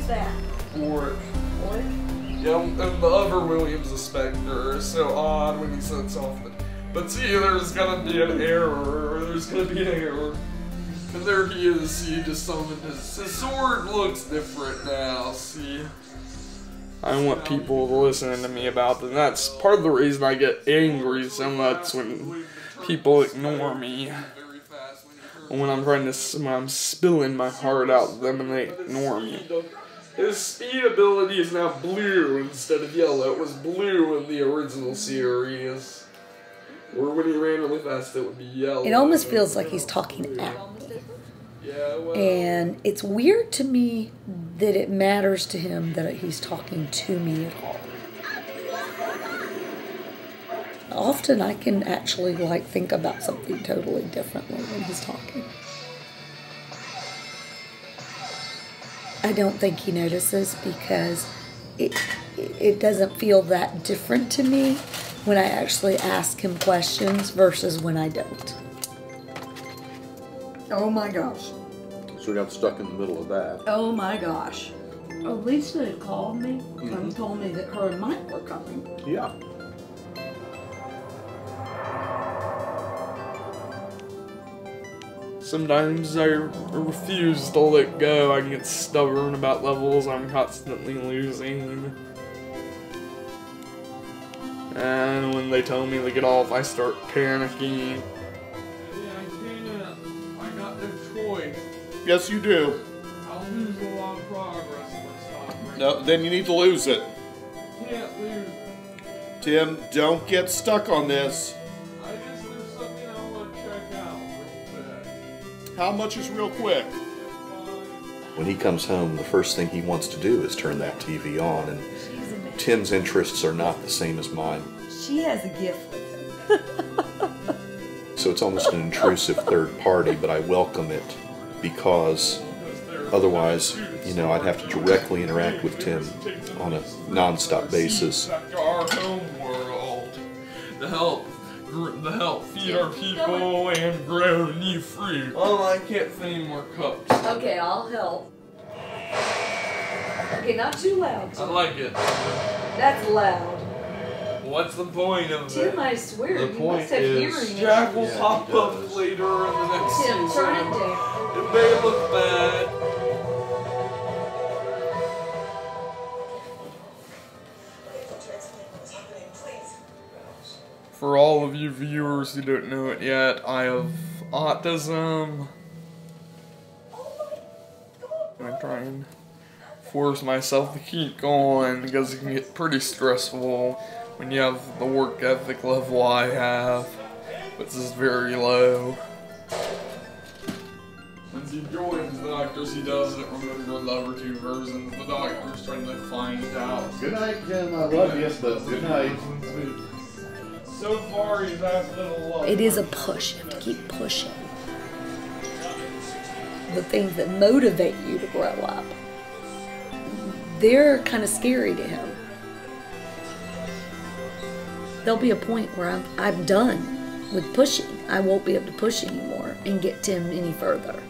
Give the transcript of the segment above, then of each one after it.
that? Orange. Orange? Yeah, and the other William's a Spectre. It's so odd when he sets off the... But see, there's gonna be an error. There's gonna be an error. And there he is. See, he just summoned his sword looks different now. See? I want people to listen to me about that. That's part of the reason I get angry so much when people ignore me. When I'm spilling my heart out to them and they ignore me. His speed ability is now blue instead of yellow. It was blue in the original series. Or when he ran really fast, it would be yellow. It almost feels like he's talking out. Yeah, well, and it's weird to me that it matters to him that he's talking to me at all. Often I can actually think about something totally differently when he's talking. I don't think he notices because it doesn't feel that different to me when I actually ask him questions versus when I don't. Oh my gosh. So we got stuck in the middle of that. Oh my gosh. Oh, Lisa had called me and told me that her and Mike were coming. Yeah. sometimes I refuse to let go. I get stubborn about levels I'm constantly losing. And when they tell me to get off, I start panicking. I got no choice. Yes, you do. I'll lose a lot of progress if I stop right No, then you need to lose it. Can't lose. Tim, don't get stuck on this. I guess there's something I want to check out real quick. How much is real quick? When he comes home, the first thing he wants to do is turn that TV on, and Tim's interests are not the same as mine. She has a gift with him. So it's almost an intrusive third party, but I welcome it because otherwise, you know, I'd have to directly interact with Tim on a non-stop basis. Our home world to help feed our people and grow new fruit. Oh, I can't fit any more cups. Okay, I'll help. Okay, not too loud. I like it. That's loud. What's the point of it? Tim, I swear, The you point must have is hearing Jack will issues. pop up later in the next Tim, season. turn it down. It may look bad. For all of you viewers who don't know it yet, I have autism. I try and force myself to keep going because it can get pretty stressful when you have the work ethic level I have, which is very low. Once he joins the doctors, he doesn't remember the other two versions. The doctor's trying to find out. Good night, Tim. I love you, but good night. So far, he's asked it a lot. It is a push. You have to keep pushing. The things that motivate you to grow up, they're kind of scary to him. There'll be a point where I'm done with pushing. I won't be able to push anymore and get Tim any further.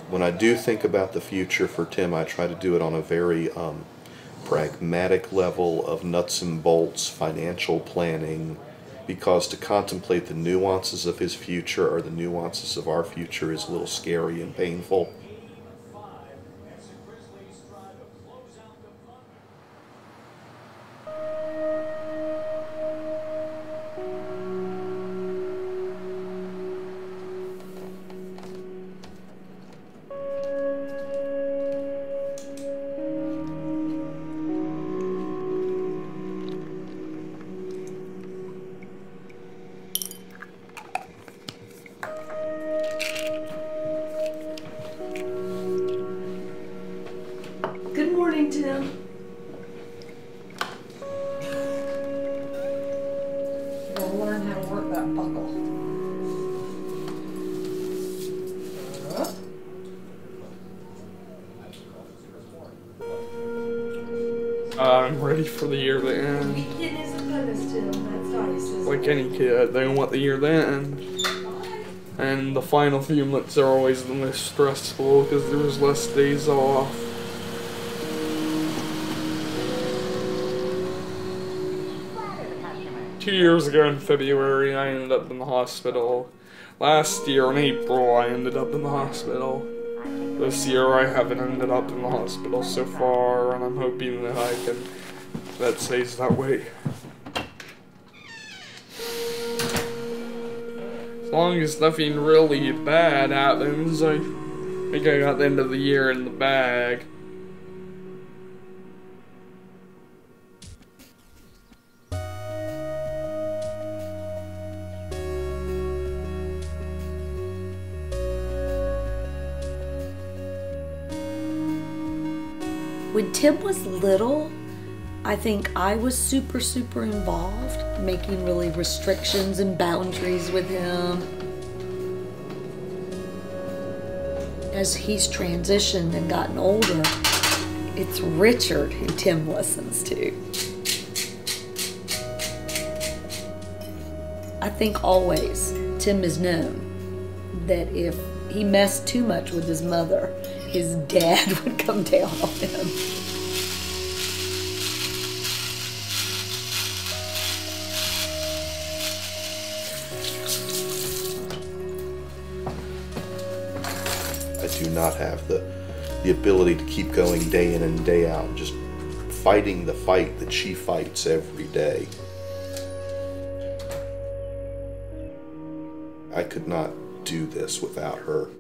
When I do think about the future for Tim, I try to do it on a very pragmatic level of nuts and bolts financial planning, because to contemplate the nuances of his future or the nuances of our future is a little scary and painful. Good morning, Tim. You'll learn how to work that buckle. I'm ready for the year to end. It isn't Tim. That's nice. Like any kid, they want the year to end. And the final few months are always the most stressful because there's less days off. Two years ago in February, I ended up in the hospital. Last year in April, I ended up in the hospital. This year, I haven't ended up in the hospital so far, and I'm hoping that that stays that way. As long as nothing really bad happens, I think I got the end of the year in the bag. When Tim was little, I think I was super involved, making really restrictions and boundaries with him. As he's transitioned and gotten older, it's Richard who Tim listens to. I think always Tim has known that if he messed too much with his mother, his dad would come down on him. I do not have the ability to keep going day in and day out, just fighting the fight that she fights every day. I could not do this without her.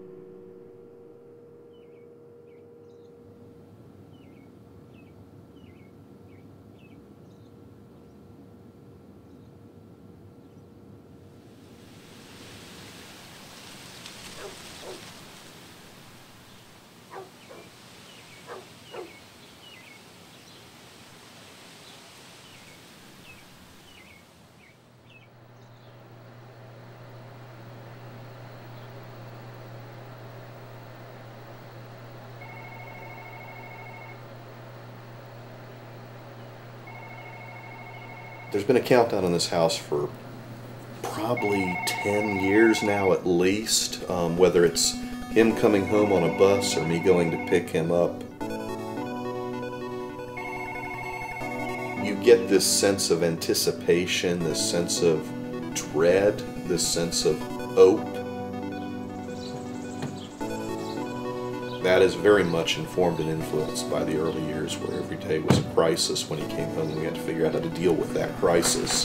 There's been a countdown in this house for probably 10 years now at least, whether it's him coming home on a bus or me going to pick him up. You get this sense of anticipation, this sense of dread, this sense of hope. That is very much informed and influenced by the early years where every day was a crisis when he came home and we had to figure out how to deal with that crisis.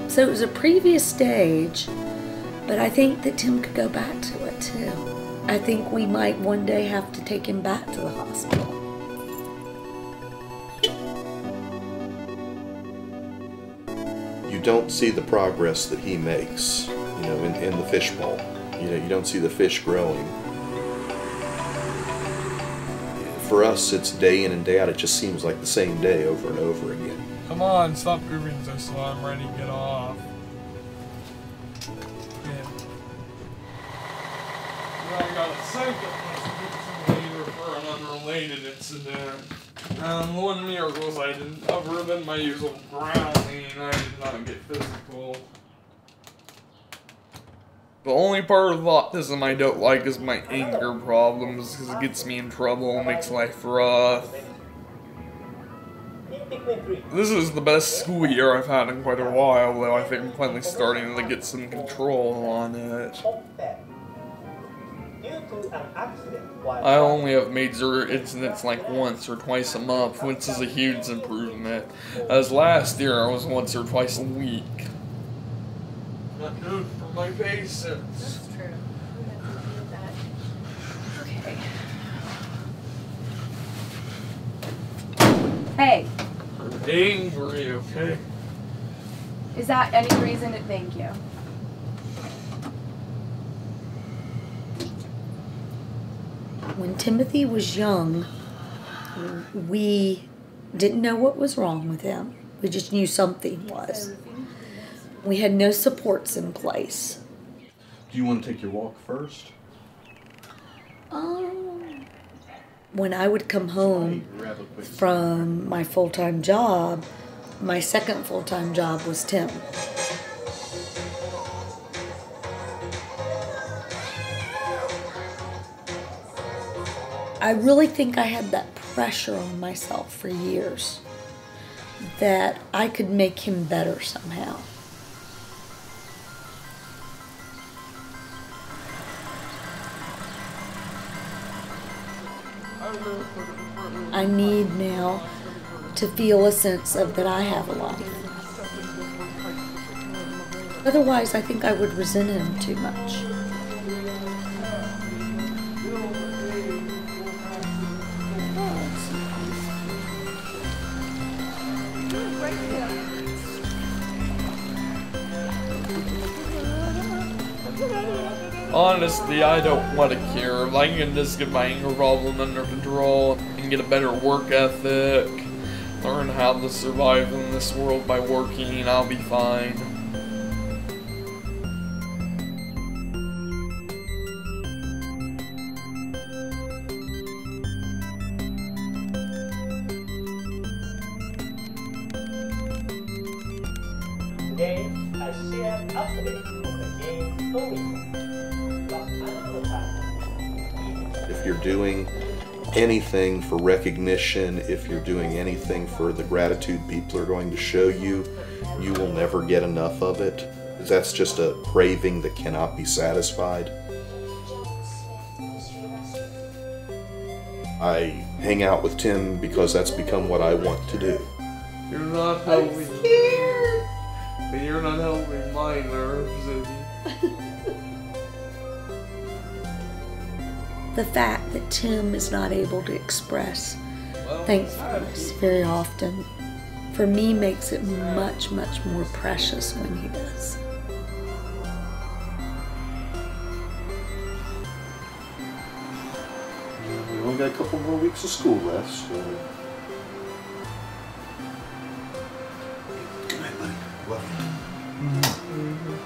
So it was a previous stage, but I think that Tim could go back to it too. I think we might one day have to take him back to the hospital. You don't see the progress that he makes, you know, in the fishbowl. You know, you don't see the fish growing. For us, it's day in and day out. It just seems like the same day over and over again. Come on, stop moving so slow. I'm ready to get off. Yeah. I got a second later for an unrelated incident. One miracle was I didn't, other than my usual growling, I did not get physical. The only part of autism I don't like is my anger problems, because it gets me in trouble and makes life rough. This is the best school year I've had in quite a while, though I think I'm finally starting to get some control on it. I only have major incidents like once or twice a month, which is a huge improvement. As last year I was once or twice a week. Not good for my patience. That's true. Okay. Hey, I'm angry, okay? is that any reason to thank you? When Timothy was young, we didn't know what was wrong with him. We just knew something was. We had no supports in place. Do you want to take your walk first? when I would come home from my full-time job, my second full-time job was Tim. I really think I had that pressure on myself for years that I could make him better somehow. I need now to feel a sense of that I have a life. Otherwise, I think I would resent him too much. Honestly, I don't want to care. If I can just get my anger problem under control and get a better work ethic, learn how to survive in this world by working, I'll be fine. Today, I share updates on the game only. If you're doing anything for recognition, if you're doing anything for the gratitude people are going to show you, you will never get enough of it. That's just a craving that cannot be satisfied. I hang out with Tim because that's become what I want to do. You're not helping. I'm scared. But you're not helping my nerves, is you? The fact that Tim is not able to express thankfulness very often, for me, makes it much, much more precious when he does. We only got a couple more weeks of school left, so... Good night, buddy. Love you.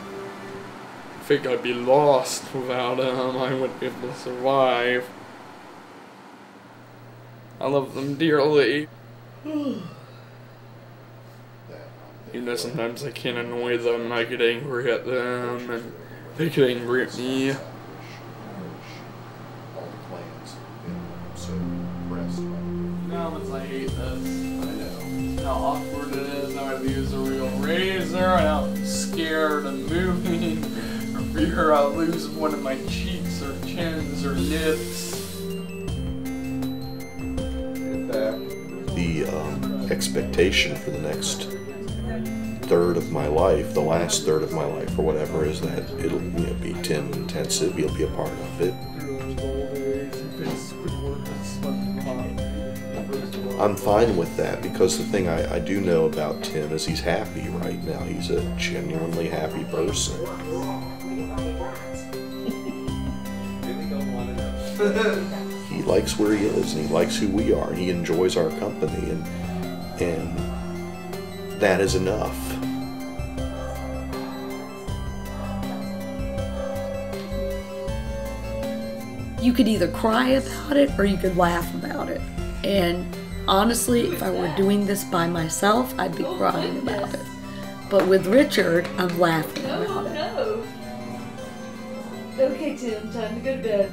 I think I'd be lost without him. I wouldn't be able to survive. I love them dearly. You know, sometimes I can't annoy them. I get angry at them, and they get angry at me. All the plans have been so pressed. Now I hate this. I know. How awkward it is. Now I have to use a real razor, and I'm scared of moving. For fear I'll lose one of my cheeks or chins or lips. The expectation for the next third of my life, the last third of my life or whatever, is that it'll be Tim intensive, he'll be a part of it. I'm fine with that because the thing I do know about Tim is he's happy right now. He's a genuinely happy person. He likes where he is, and he likes who we are, and he enjoys our company, and that is enough. You could either cry about it or you could laugh about it. And honestly, if I were doing this by myself, I'd be crying about it. But with Richard, I'm laughing about it. Okay, Tim, time to go to bed.